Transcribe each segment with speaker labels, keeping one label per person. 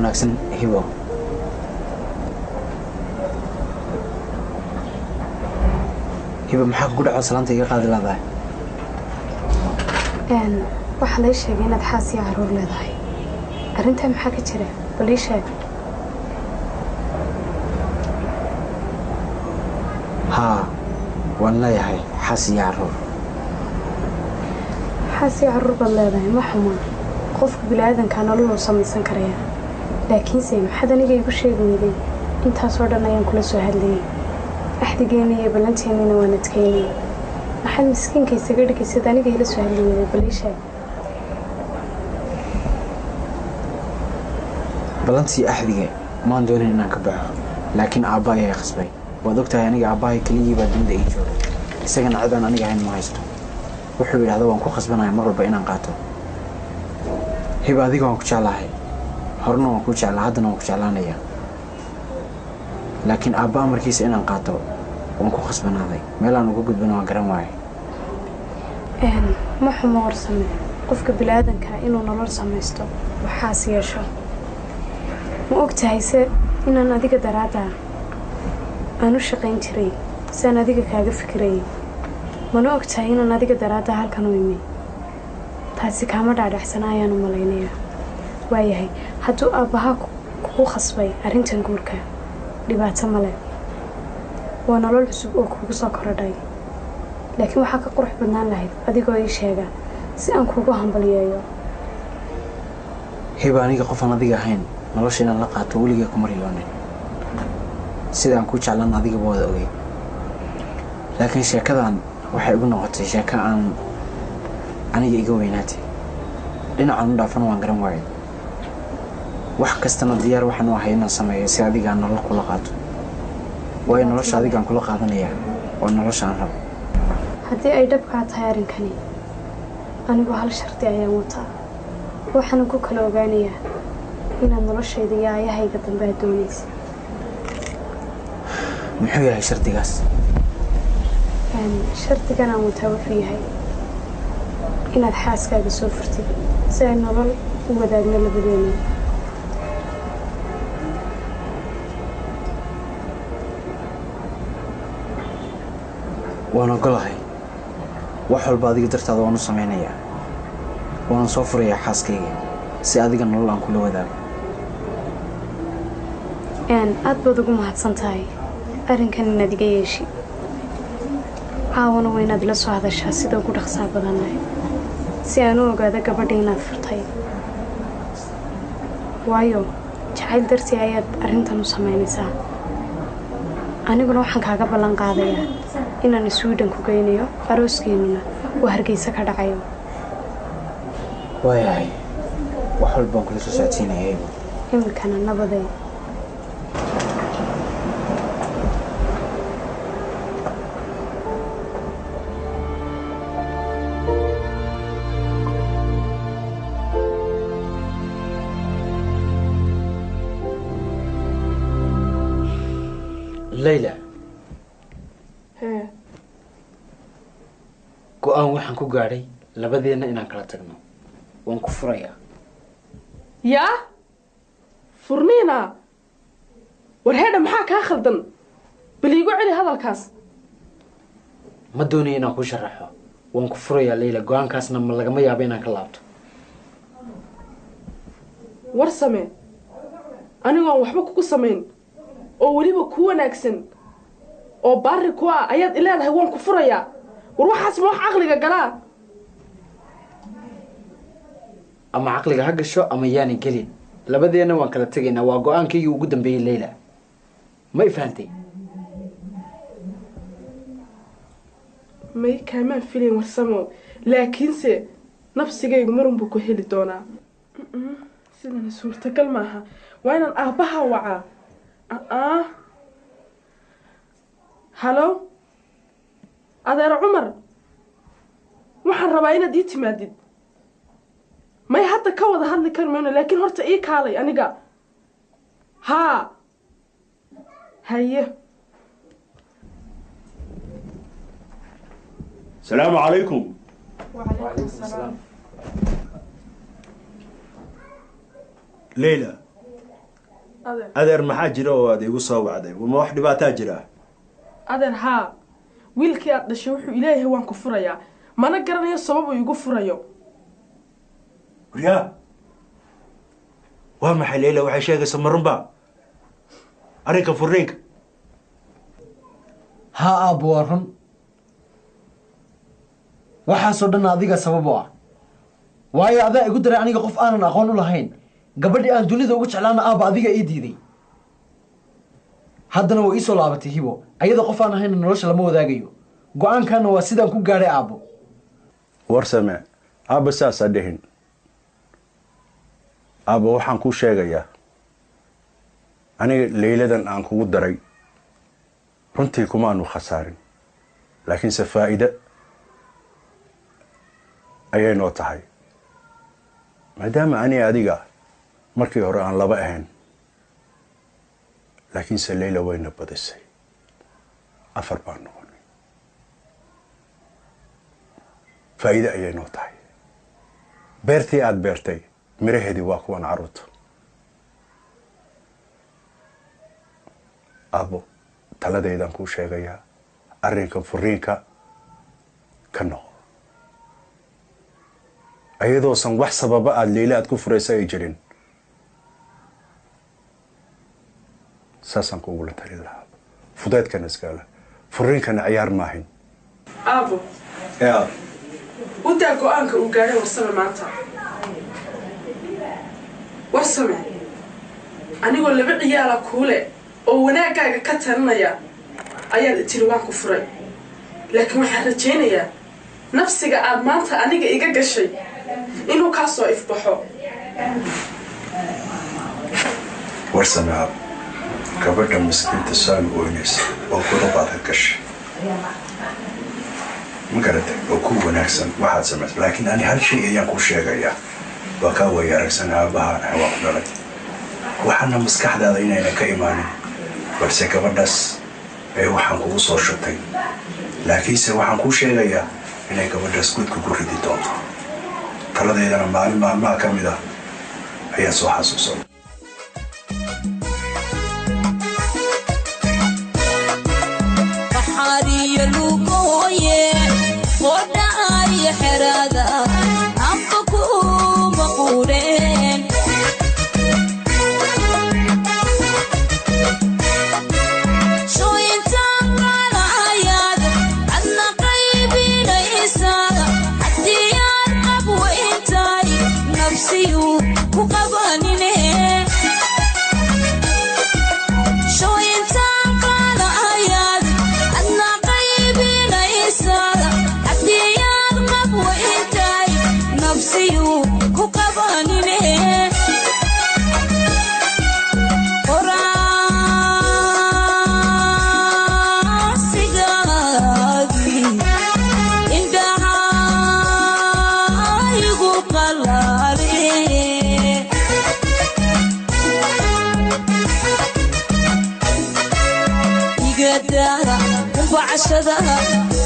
Speaker 1: wanaagsan hibo. hibo maxaa ku dhaco salaanta iga qaadi laadahay?
Speaker 2: waxa la sheegay inaad xaas iyo caruur leedahay. arrinta maxaa ka jira? bal ii sheeg.
Speaker 1: haa waan leeyahay xaas iyo caruur.
Speaker 2: xaas iyo caruur baad leedahay ma xuma. qofka bini'aadanka nolol uu samaysan karaya. laakiinse maxaad aniga igu sheegi weyday? intaasoo dhan ayaan kula soo hadlayay. axdigeena iyo ballanteennina waan adkeynay. maxaad miskiinka isaga dhigaysad aniga ila soo hadli weyday? bal ii sheeg.
Speaker 1: ballantii axdiga maan doonin inaan ka baxo, laakiin aabba ayaa qasbay. waad ogtahay aniga aabbahay keligii baa dunida ii jooga, isagana cidaan aniga ahayn ma haysto. wuxuu yidhahda waan ku khasbanaya mar walba inaan qaato. hiba adiga waan ku jeclahay, horena waan ku jeclaa, haddana waan ku jeclaanayaa. laakiin aabba amarkiisa inaan qaato waan ku khasbanaaday. meelaan uga gudbana waan garan waayay.
Speaker 2: ma xumo warsame qofka bini'aadanka inuu nolol samaysto waxaas yeesho. ma ogtahay se inaan adiga daraadda aan u shaqayn jiray si aan adiga kaaga fikirayay? mana ogtahay inaan adiga daraadda halkan u imi? taasi kaama dhaadhacsana ayaan u malaynayaa. waayahay hadduu aabbaha kugu khasbay arrintan guurka dhibaato male, waa nolol cusub oo kugu soo korodhay. laakiin waxaa ka qurux badnaan lahayd adigoo ii sheega si aan kuugu hambalyeeyo.
Speaker 1: hiba aniga qof aan adiga ahayn nolosha inaan la qaato weligay kuma riyoonin. sida aan ku jeclan adigaba wada ogey. laakiin sheekadan waxay igu noqotay sheeko aan aniga iga weynaatay. dhinacaan u dhaafan waan garan waayay. wax kastana diyaar waxaan u ahay inaan sameeyo si adiga aan nolol kula qaato. waayo nolosha adigaan kula qaadanayaa oo nolosha aan rabo.
Speaker 2: haddii ay dhabkaa tahay arrinkani, anigu hal shardi ayaan wataa. waxaan ku kala ogaanayaa inaad noloshayda iyo aayahayga dambe aad doonaysa.
Speaker 1: muxuu yahay shardigaas?
Speaker 2: shardigan aan wataa wuxuu yahay inaad xaaskaaga soo furtid si ay nolol u wadaagno labadeena.
Speaker 1: waan ogolahay. wax walba adiga dartaada waan u samaynayaa. waan soo furayaa xaaskayga si adiga nolol aan kula wadaago.
Speaker 2: aad baad ugu mahadsan tahay arrinkan inaad iga yeeshi. caawana waa inaad ila soo hadashaa sida ugu dhaqsaa badanahay si aan u ogaado gabadha inaad furtay. waayo jacayl dartii ayaad arrintan u samaynaysaa. aniguna waxaan kaaga ballan qaadayaa inaan Sweden ku geynayo arooskeenuna oo Hargeysa ka dhacayo.
Speaker 1: waayahay wax walba aan kula soo socodsiinayay.
Speaker 2: imikana nabaday.
Speaker 1: ليلى go-aan waxaan ku gaadhay labadeena inaan kala tagno. waan ku furayaa.
Speaker 3: yaa furniina war heedha maxaa kaa khaldan? bal iigu celi hadalkaas.
Speaker 1: ma doonayo inaan ku sharaxo. waan ku furayaa Leyla. go-aankaasna ma lagama yaabo inaan ka laabto.
Speaker 3: war samee anigoon waxba kugu samayn oo weliba ku wanaagsan oo baari ku ah ayaad ileedahay waan ku furayaa. war waxaas ma wax caqliga galaa?
Speaker 1: ama caqliga ha gasho ama yaani gelin. labadeena waan kala tegaynaa. waa go-aankaygii ugu dambeeyey Leyla. ma ifahantay?
Speaker 3: may kaamaan filayn warsamo, laakiinse nafsigaygu marunbuu ku heli doonaa. sidana suurtagal maaha. waa inaan aabbaha wacaa. halo adeer cumar, waxaan rabaa inaad ii timaadid. may hadda ka wada hadli kari mayno, laakiin horta ii kaalay aniga. haa haye.
Speaker 4: السلام عليكم.
Speaker 3: وعليكم السلام.
Speaker 4: ليلى adeer maxaa jira oo aad igu soo wacday ma wax dhibaataa jira
Speaker 3: adeer haa wiilkii aad dhashay wuxuu ilaahay waan ku furayaa mana garanayo sabab uu igu furayo
Speaker 4: riyaa waa maxay Leila waxay sheegaysaa marunba arrinka furiinka
Speaker 1: ها أبو ورن waxaasoo dhan adiga sabab u ah waayo adaa igu daray aniga qof aanan aqoon u lahayn gabadhii aan dunida ugu jeclaana aaba adiga ii diiday haddana way ii soo laabatay hibo ayada qof aan ahayn nolosha lama wadaagayo go-aankaana waa sidaan ku gaadhay aabbo
Speaker 4: warsame aabba saasa dhihin aabba waxaan kuu sheegayaa aniga Leiladan aan kugu daray runtii kumaanu khasaarin laakiinse faa'iido ayay noo tahay maadaama ani adiga markii hore aan laba ahayn laakiinse Leila wayna badisay 4 baan noqonay faa'iido ayay noo tahay beertii aad beertay miraheedii waa kuwan caruurta abo taladaydan kuu sheegayaa arrinka furiinka ka noqo ayadoosan wax sababa aad Leila aad ku furaysa ay jirin saasaan kugula tali lahaa fudeedkana iskala furiinkana ciyaar maahin
Speaker 3: aabo udaa go-aanka uu gaadhay warsame maanta warsame anigoo 2 ciyaala kuule oo wanaagaaga ka talinaya ayaad tiri waan ku furay laakiin waxaan rajaynayaa nafsiga aad maanta aniga iga gashay inuu ka soo ifbaxo
Speaker 4: warsame gabadha miskiinta saan ooynaysa oo godobaad ka gashay ma garatay oo ku wanaagsan waxaad samaysay laakiin ani hal shay ayaan ku sheegayaa waa kaa way aragsanaa aabahaan waa ku dhalay waxaana maskaxdaada inayna ka imaanin balse gabadhaas ay waxaan kugu soo shubtay laakiinse waxaan kuu sheegayaa inay gabadhaas gudka ku ridi doonto taladeedana maalin maalmaha ka mid ah ayaa soo xasuusan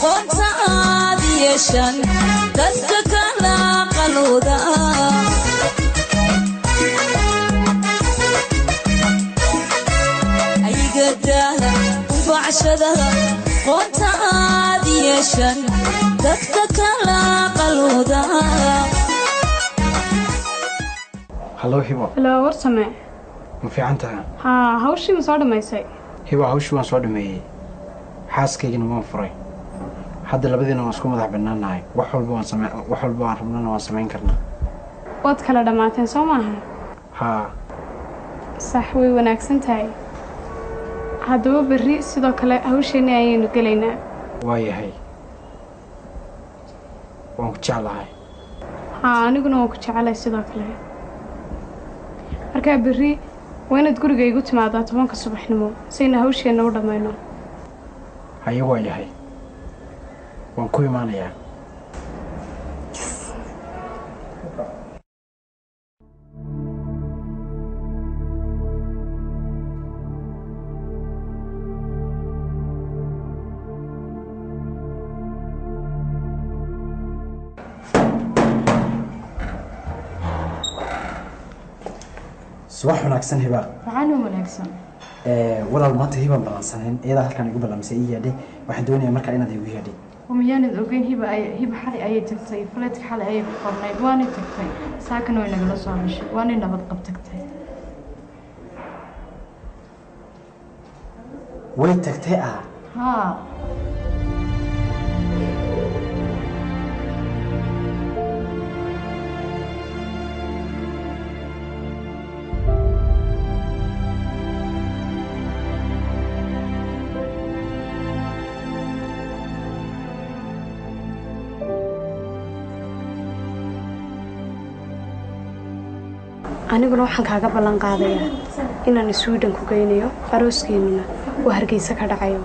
Speaker 5: قلت عاديشان دستك لا قلودا أي قدها وبعشدها قلت عاديشان دستك لا قلودا
Speaker 1: هلو هبة
Speaker 2: لا ورسمه
Speaker 1: ما في عنتها
Speaker 2: ها هوشي مساعد ما يسي
Speaker 1: هبة هوشي وان صار مي xaaskaygina waan furay hadda labadiina waan isku madax bannaanahay wax walba waan rabnana waan samayn karnaa
Speaker 2: waad kala dhamaateen soo maaha
Speaker 1: haa
Speaker 2: sax way wanaagsan tahay haddaba berri sidoo kale hawsheeni ayaynu gelaynaa
Speaker 1: waa yahay waan ku jeclahay
Speaker 2: haa aniguna waan ku jecelahay sidoo kale markaa berri waa inaad guriga igu timaadaa 10 subaxnimo sayna hawsheenna u dhammayno haye waa yahay waan ku imaanayaa
Speaker 1: صباح وناكسن هبا
Speaker 6: waxaanu wanaagsan
Speaker 1: walaal maanta hiban balansaneen iyada halkan igu balamisay ii yeedhay waxaan doonayaa markaa inaad igu yeedhay
Speaker 6: وميانad ogeyn hiba xali ayay tagtay faleedka xali ayay ku qornayd waanay tagtay saakana way nagala soo heshay waanay nabad qab tagtay
Speaker 1: way tagtay
Speaker 6: haa
Speaker 2: aniguna waxaan kaaga ballan qaadayaa inaan Sweden ku geynayo arooskeenuna oo Hargeysa ka dhacayo